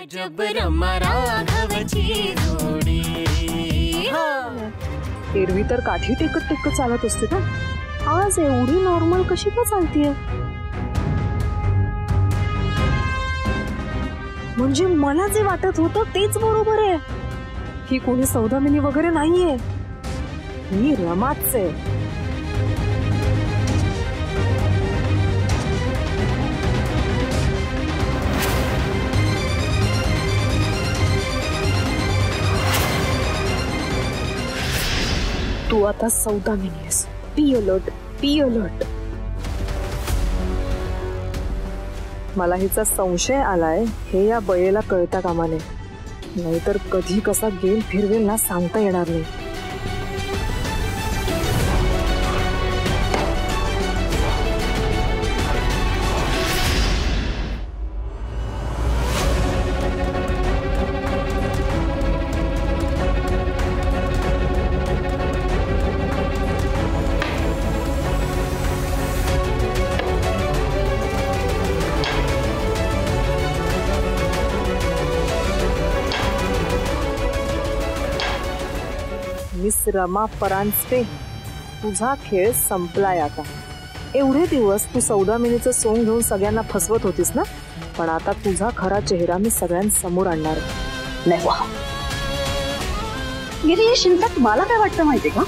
अजब रमा राघवची जोडी। एरवी तर काठी टेकत टेकत चालत असते ना, आज एवढी नॉर्मल कशी काय चालतीये? म्हणजे मला जे वाटत होतं तेच बरोबर आहे, ही कोणी सौदामिनी वगैरे नाहीये, ही रमाच आहे। तू आता सौदामिनी आहेस, बी अलर्ट, बी अलर्ट। मला हिचा संशय आलाय हे या बयेला कळता कामा नये, नाहीतर कधी कसा गेम फिरवेल ना सांगता येणार नाही। मिस रमा परांजपे, तुझा खेळ संपलाय आता। एवढे दिवस तू सौदामिनीचं सोंग घेऊन सगळ्यांना फसवत होतीस ना, पण आता तुझा खरा चेहरा मी सगळ्यांसमोर आणणार आहे। नाही वा गिरी, शिल्पा तुम्हाला काय वाटतं माहितीये का,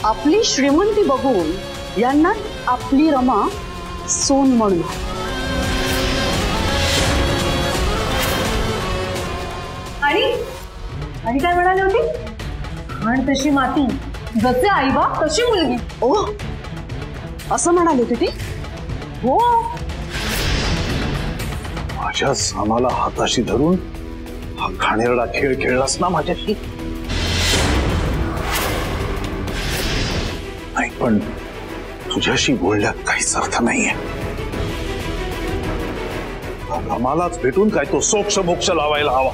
आपली श्रीमंती बघून यांना आपली रमा सोन म्हणून आणि काय म्हणाले होते, खाण तशी माती जसे आई बाप तशी मुलगी। ओ असं म्हणाले होते ते? हो, माझ्या सामाला हाताशी धरून हा घाणेरडा खेळ खेळलास ना माझ्याशी। नाही पण तुझ्याशी बोलण्यात काहीच अर्थ नाहीये। रमालाच भेटून काय तो सोक्ष मोक्ष लावायला हवा।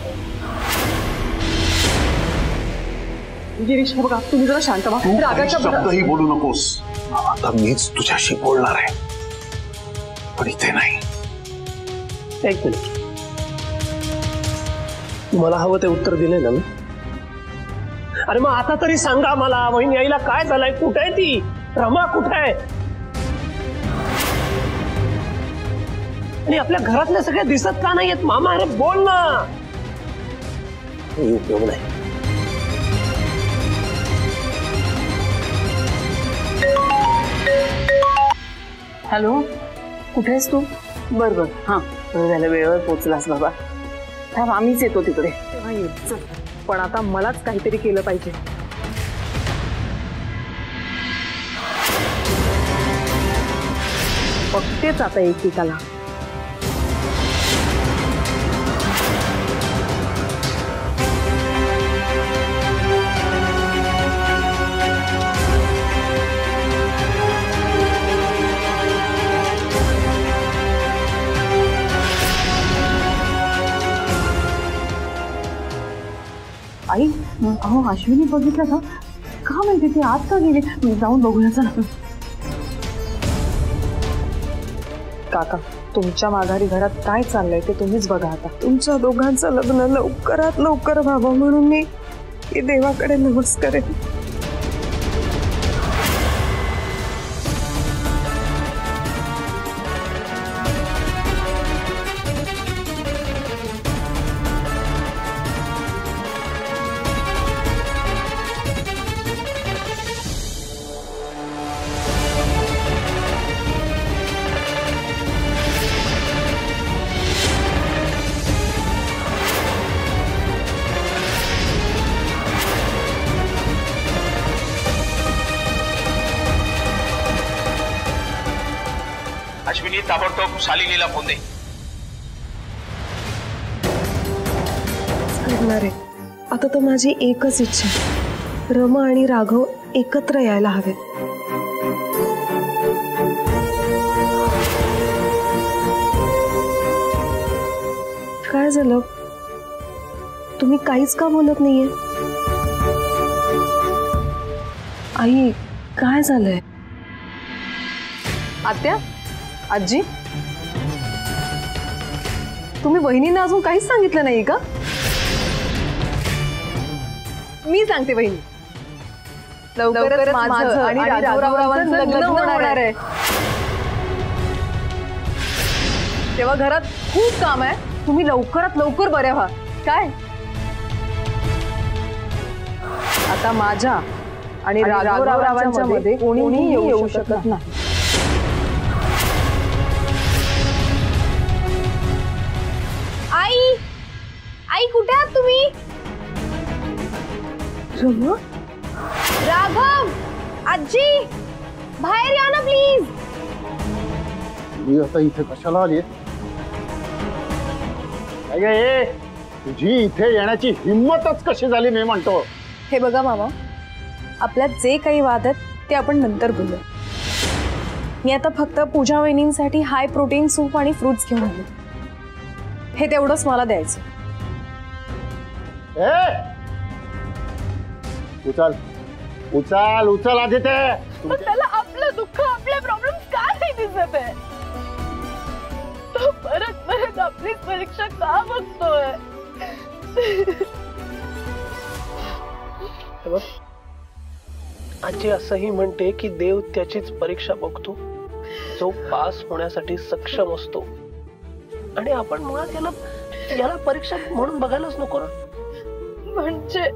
गिरीश बघा, तुम्ही जरा शांत व्हा, रागाच्या शब्दही बोलू नकोस। आता मीच तुझ्याशी बोलणार आहे, पण इथे नाही। एक मिनिट, तुम्हाला हवं ते उत्तर दिले ना मी? अरे मग आता तरी सांगा मला, वहिनी आईला काय झालंय, कुठे आहे ती रमा, कुठे आहे? आणि आपल्या घरातल्या सगळ्या दिसत का नाहीयेत मामा? अरे बोल ना। उपयोग नाही। हॅलो, कुठे आहेस तू? बरोबर, हा झालं, वेळेवर पोहोचलास बाबा। थांब, आम्हीच येतो तिकडे। चल, पण आता मलाच काहीतरी केलं पाहिजे। बघतेच आता एकेकाला। आई, अहो अश्विनी बघितलं का माहिती, ते आत का गेले? जाऊन बघूया चला। काका, तुमच्या माघारी घरात काय चाललंय ते तुम्हीच बघा आता। तुमच्या दोघांचं लग्न लवकरात लवकर व्हावं म्हणून मी देवाकडे नमस्कार करेन। अश्विनी, ताबडतोब शालिनीला फोन दे। करणार आहे आता तर माझी एकच इच्छा, रमा आणि राघव एकत्र यायला हवे। काय झालं? तुम्ही काहीच का बोलत नाहीये? आई, काय झालंय? आत्या, आजी, तुम्ही वहिनींना अजून काहीच सांगितलं नाही का? मी सांगते वहिनी, लवकरच माझं आणि राघवरावांचं लग्न होणार आहे. तेव्हा घरात खूप काम आहे, तुम्ही लवकरात लवकर बऱ्या व्हा. काय आता माझ्या आणि राघवरावांच्या मध्ये कोणीही येऊ शकत नाही. आई, आई कुठे आहात तुम्ही? राघव, आजी, बाहेर या ना प्लीज. मी आता इथे कशाला आली? तुझी इथे येण्याची हिम्मतच कशी झाली मी म्हणतो. हे बघा मामा, आपल्यात जे काही वाद आहेत ते आपण नंतर बोलू. मी आता फक्त पूजा वहिनींसाठी हाय प्रोटीन सूप आणि फ्रुट्स घेऊन आले. हे तेवढंच मला द्यायचं. उचल उचल उचल आधी ते. त्याला आपलं दुःख, आपले प्रॉब्लेम काय नाही दिसत आहे. तो परत परत आपली परीक्षा का बघतोय? आजी असंही म्हणते की देव त्याचीच परीक्षा बघतो जो पास होण्यासाठी सक्षम असतो. आणि आपण मुळात याला परीक्षा म्हणून बघायलाच नको ना. म्हणजे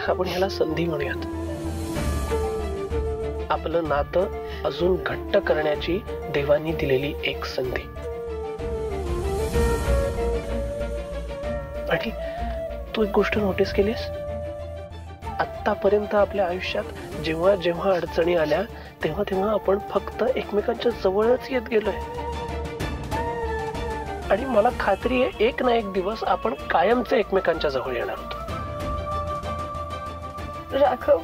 आपण ह्याला संधी म्हणूयात. आपलं नातं अजून घट्ट करण्याची देवानी दिलेली एक संधी. आणि तू एक गोष्ट नोटीस केलीस? आतापर्यंत आपल्या आयुष्यात जेव्हा जेव्हा अडचणी आल्या तेव्हा तेव्हा आपण फक्त एकमेकांच्या जवळच येत गेलोय. आणि मला खात्री आहे एक ना एक दिवस आपण कायमचे एकमेकांच्या जवळ येणार होतो. राघव,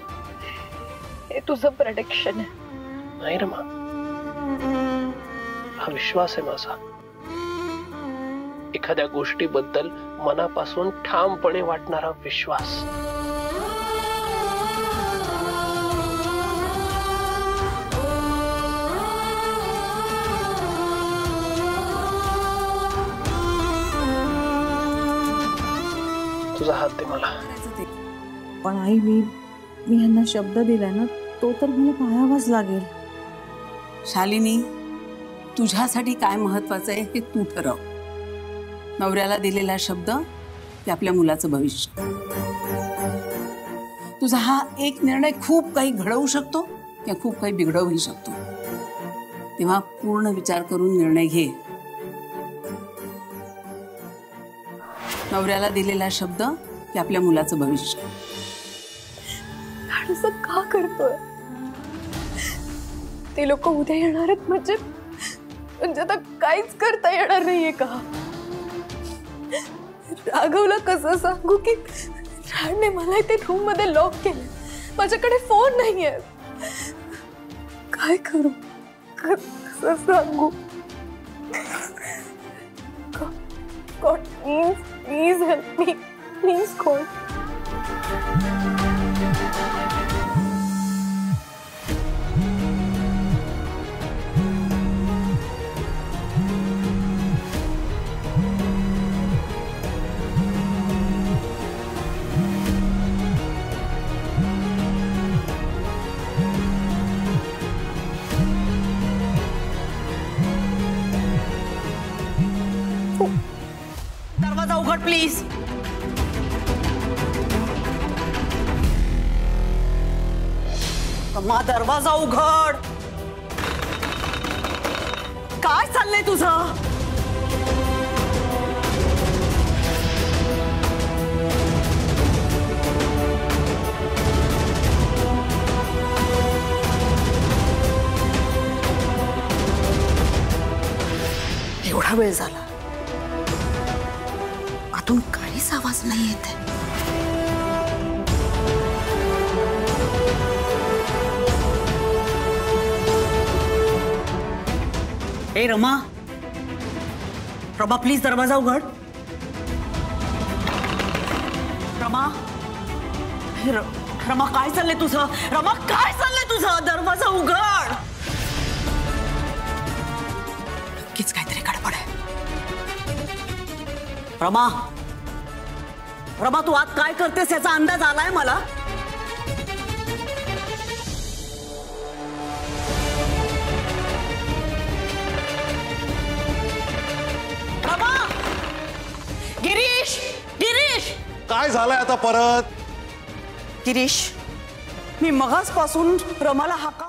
हे तुझं प्रेडिक्शन आहे. नाही रमा, हा विश्वास आहे माझा. एखाद्या गोष्टीबद्दल मनापासून ठामपणे वाटणारा विश्वास. तुझा हात दे मला. पण आई, मी यांना शब्द दिलाय ना, तो तर मला पाळावाच लागेल. शालिनी, तुझ्यासाठी काय महत्वाचं आहे हे तू ठरव. नवऱ्याला दिलेला शब्द ते आपल्या मुलाचं भविष्य. तुझा हा एक निर्णय खूप काही घडवू शकतो किंवा खूप काही बिघडवूही शकतो. तेव्हा पूर्ण विचार करून निर्णय घे. नवऱ्याला दिलेला शब्द ते आपल्या मुलाचं भविष्य. असं का करतोय? ते लोक उद्या येणार आहेत म्हणजे आता काहीच करता येणार नाहीये का? राघवला कसं सांगू की राणने मला इथे रूम मध्ये लॉक केलं, माझ्याकडे फोन नाहीये. काय करू, कसं सांगू? God, please help me. Please call. दरवाजा उघड प्लीज. रमा, दरवाजा उघड. काय चाललंय तुझं? एवढा वेळ झाला, आतून काहीच आवाज नाही येत. ए रमा, रमा प्लीज दरवाजा उघड. रमा, रमा काय चाललंय तुझं? रमा काय चाललंय तुझं? दरवाजा उघड. नक्कीच काहीतरी गडबड आहे. रमा, रमा तू आत काय करतेस याचा अंदाज आलाय मला. रमा, गिरीश, गिरीश काय झालंय आता परत? गिरीश, मी मगाचपासून रमाला हाका